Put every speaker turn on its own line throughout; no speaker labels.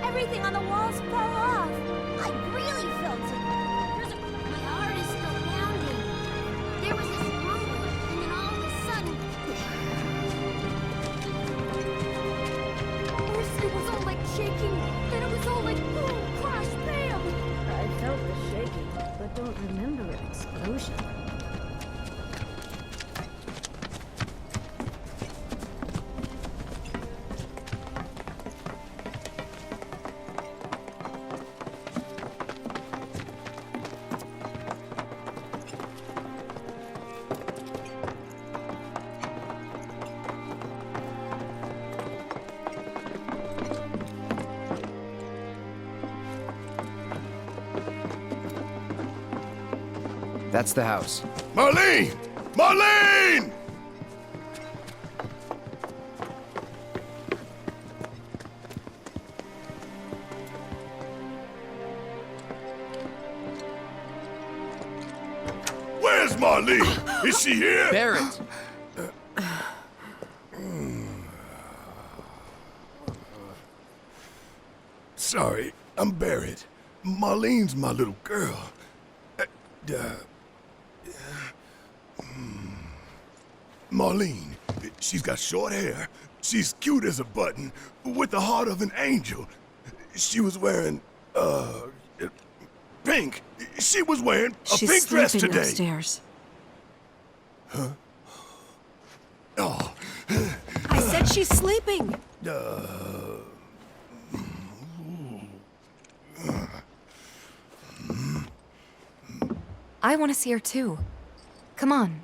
Everything on the walls fell off. I really felt it. My heart is still pounding. There was this rumble, and then all of a sudden... First it was all like shaking, then it was all like boom, crash, bam.
I felt the shaking, but don't remember an explosion.
That's the house.
Marlene! Marlene! Where's Marlene? Is she here?
Barrett!
Sorry, I'm Barrett. Marlene's my little girl. Marlene, she's got short hair. She's cute as a button, with the heart of an angel. She was wearing, pink. She was wearing a pink dress
She's sleeping
today.
upstairs.
Huh? Oh.
I said she's sleeping!
I want to see her too. Come on,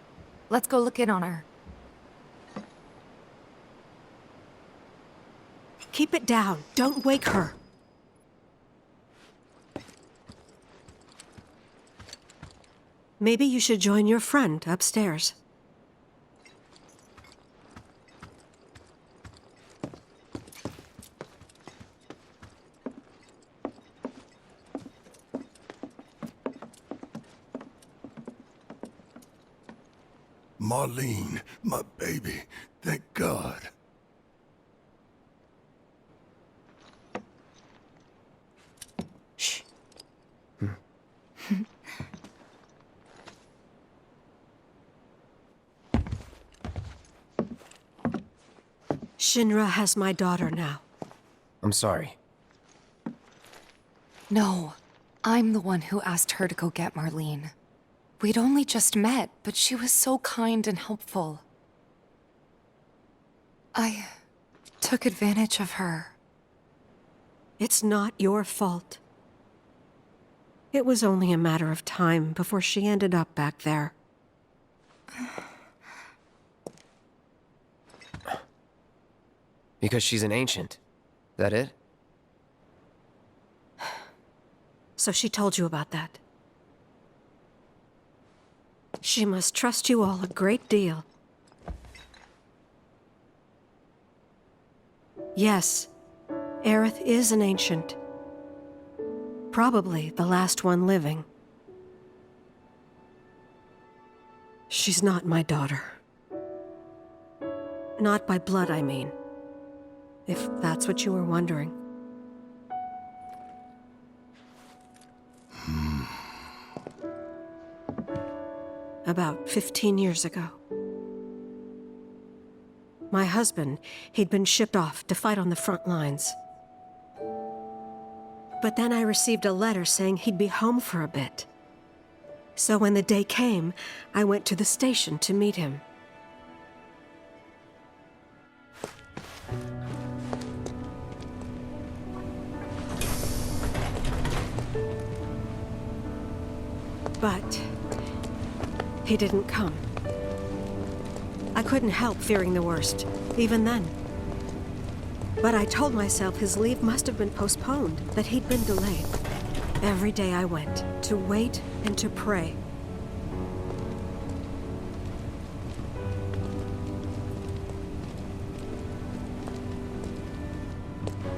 let's go look in on her.
Keep it down. Don't wake her. Maybe you should join your friend upstairs.
Marlene, my baby. Thank God.
Shh. Shinra has my daughter now.
I'm sorry.
No, I'm the one who asked her to go get Marlene. We'd only just met, but she was so kind and helpful. I took advantage of her.
It's not your fault. It was only a matter of time before she ended up back there.
Because she's an ancient. That it?
So she told you about that. She must trust you all a great deal. Yes, Aerith is an ancient. Probably the last one living. She's not my daughter. Not by blood, I mean. If that's what you were wondering. About 15 years ago. My husband, he'd been shipped off to fight on the front lines. But then I received a letter saying he'd be home for a bit. So when the day came, I went to the station to meet him. But he didn't come. I couldn't help fearing the worst, even then. But I told myself his leave must have been postponed, that he'd been delayed. Every day I went, to wait and to pray.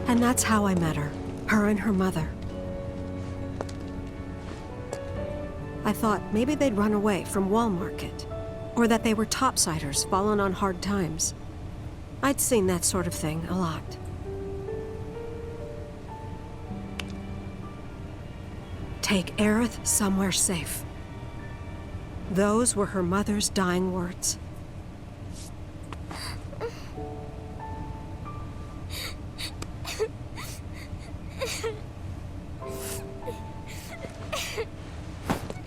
And that's how I met her and her mother. I thought maybe they'd run away from Wall Market, or that they were topsiders fallen on hard times. I'd seen that sort of thing a lot. Take Aerith somewhere safe. Those were her mother's dying words.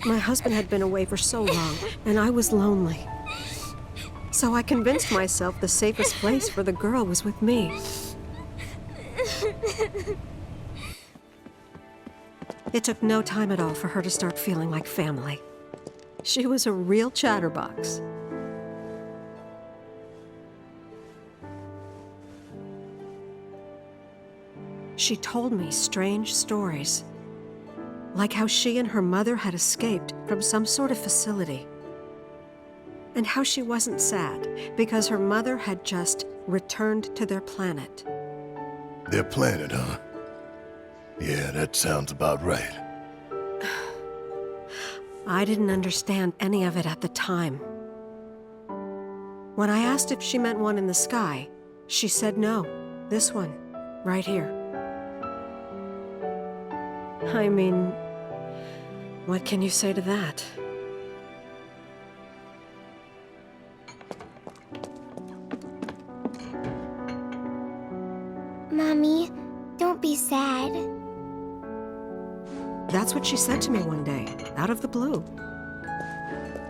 My husband had been away for so long, and I was lonely. So I convinced myself the safest place for the girl was with me. It took no time at all for her to start feeling like family. She was a real chatterbox. She told me strange stories, like how she and her mother had escaped from some sort of facility, and how she wasn't sad because her mother had just returned to their planet.
Their planet, huh? Yeah, that sounds about right.
I didn't understand any of it at the time. When I asked if she meant one in the sky, she said no, this one, right here. I mean, what can you say to that?
Mommy, don't be sad.
That's what she said to me one day, out of the blue.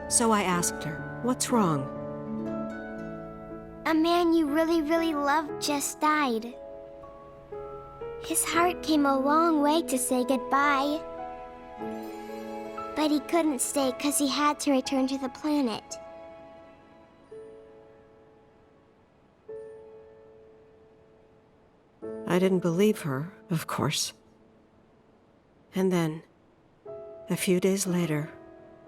So I asked her, what's wrong?
A man you really, really loved just died. His heart came a long way to say goodbye. But he couldn't stay because he had to return to the planet.
I didn't believe her, of course. And then, a few days later,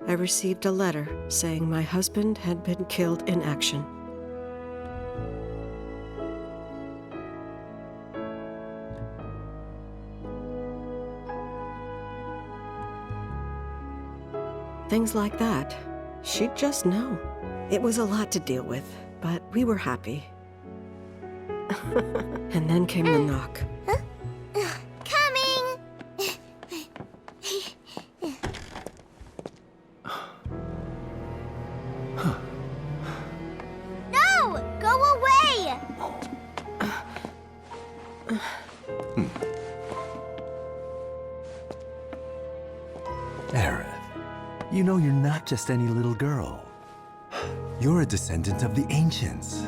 I received a letter saying my husband had been killed in action. Things like that, she'd just know. It was a lot to deal with, but we were happy. And then came the knock.
Coming! No! Go away!
Aerith, you know you're not just any little girl. You're a descendant of the ancients.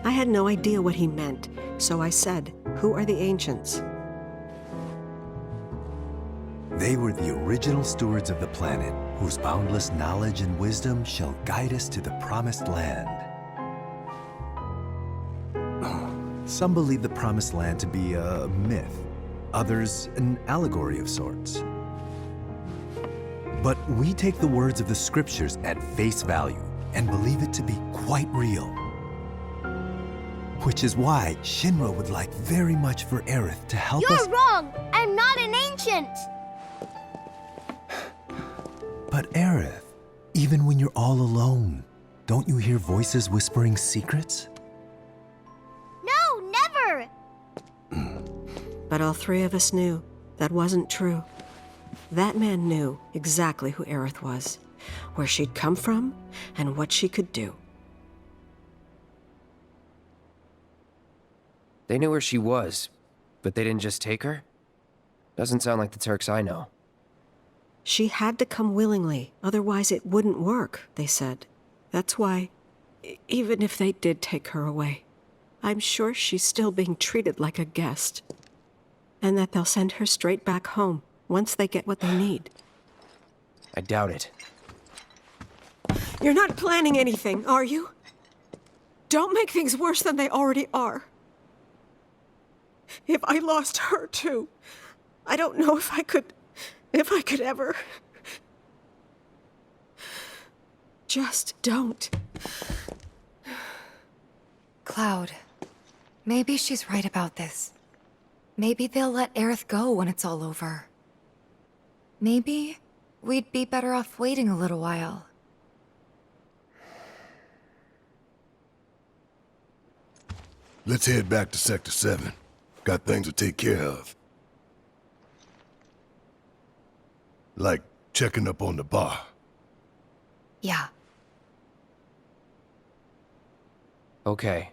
I had no idea what he meant, so I said, "Who are the ancients?"
They were the original stewards of the planet, whose boundless knowledge and wisdom shall guide us to the promised land. Some believe the promised land to be a myth, others an allegory of sorts. But we take the words of the scriptures at face value and believe it to be quite real. Which is why Shinra would like very much for Aerith to help us—
You're wrong! I'm not an ancient!
But Aerith, even when you're all alone, don't you hear voices whispering secrets?
No, never!
But all three of us knew that wasn't true. That man knew exactly who Aerith was, where she'd come from, and what she could do.
They knew where she was, but they didn't just take her? Doesn't sound like the Turks I know.
She had to come willingly, otherwise it wouldn't work, they said. That's why, even if they did take her away, I'm sure she's still being treated like a guest. And that they'll send her straight back home once they get what they need.
I doubt it.
You're not planning anything, are you? Don't make things worse than they already are. If I lost her too, I don't know if I could ever. Just don't.
Cloud, maybe she's right about this. Maybe they'll let Aerith go when it's all over. Maybe we'd be better off waiting a little while.
Let's head back to Sector 7. Got things to take care of. Like checking up on the bar.
Yeah.
Okay.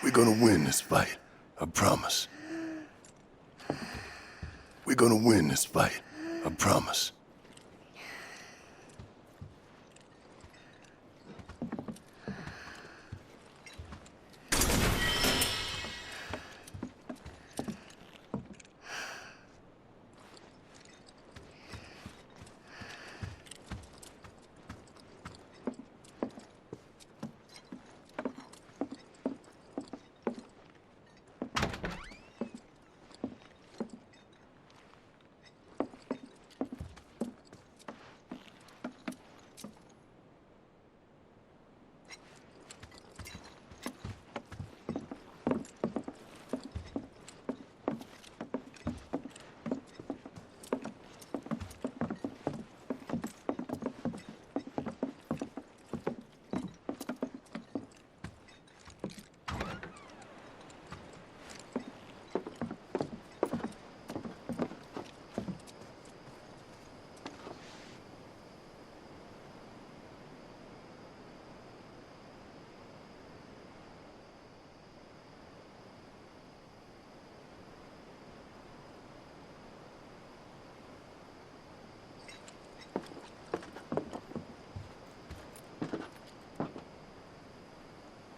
We're gonna win this fight. I promise. We're gonna win this fight. I promise.